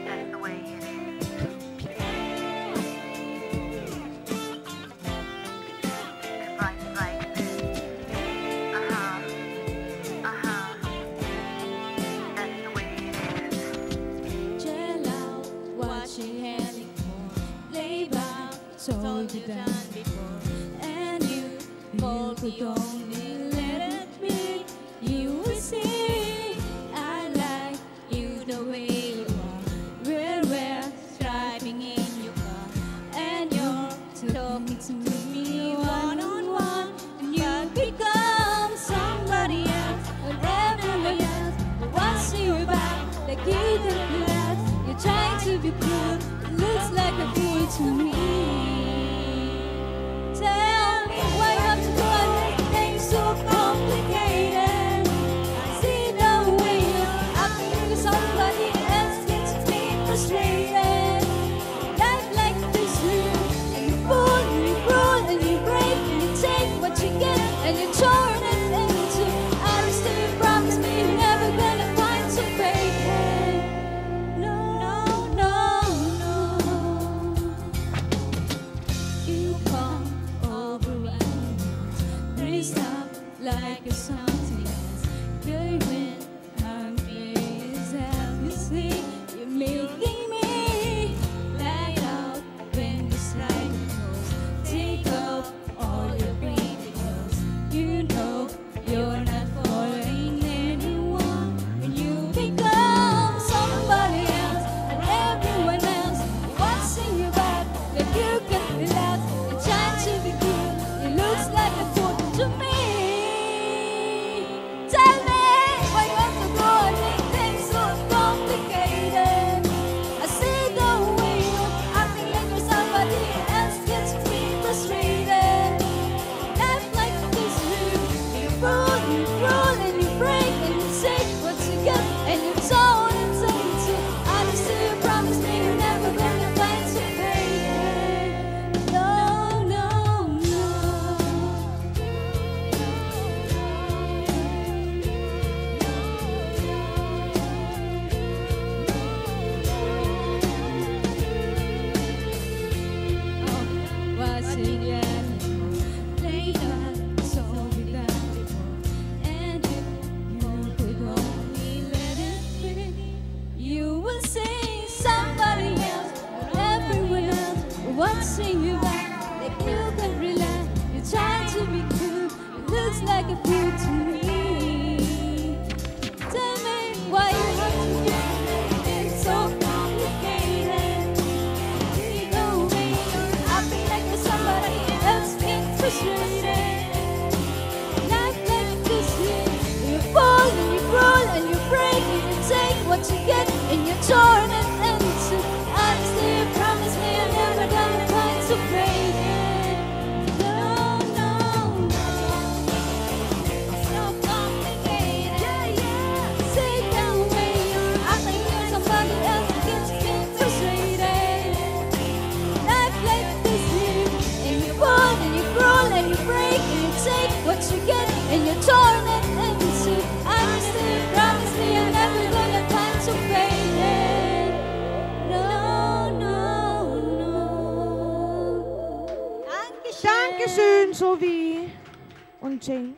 That's the way it is. If life's like this, that's the way it is. Chill out, watching Henry lay back, told you done before, and you could only let it be. You will see, I like you the way you are. We're driving in your car, and you're talking to me one-on-one, and you become somebody else, and everyone else wants you back, like you don't last. You're trying to be cool, it looks like a fool to me. Tell me why you have to do and make things so complicated. I see the way you're acting with somebody else gets me frustrated. Life like this, and you pull and you roll and you break and you take what you get and you turn it into. I still promise me you're never gonna find some fake. No, no, no. You come over and dressed up like a something else. Going hungry is as you see. You're making me black out when you slide your nose. Take off all your baby clothes. You know you're not following anyone when you become somebody else, and everyone else watching you back. That you can relax and try to be cool. It looks like a fool to me. Tell me why you have to go and make things so complicated. I see the way you're acting like you're somebody else gets me frustrated. Life like this, you roll and you break and you take what you get and you turn it into. I still promise me you're never gonna find some fake. No, no, no. Watching it later, so we done before, and you could only let it be. You will see somebody else, but everyone else watching you back, like you can relax. You're trying to be cool, it looks like a fool to me. Tell me why you have to get it so complicated. See the way you're acting like you're somebody else being frustrated. Life like this, you fall and you roll and you break and you take what you get and you turn it into. Honestly, promise me you're never gonna find so fake. No, no, no. So complicated. See the way you're acting like somebody else gets me frustrated. Life like this, and you fall and you roll and you break and you take what you get and you turn it into. Honestly, promise me you're never gonna find so fake. No, no, no. Dankeschön, Sophie und Jane.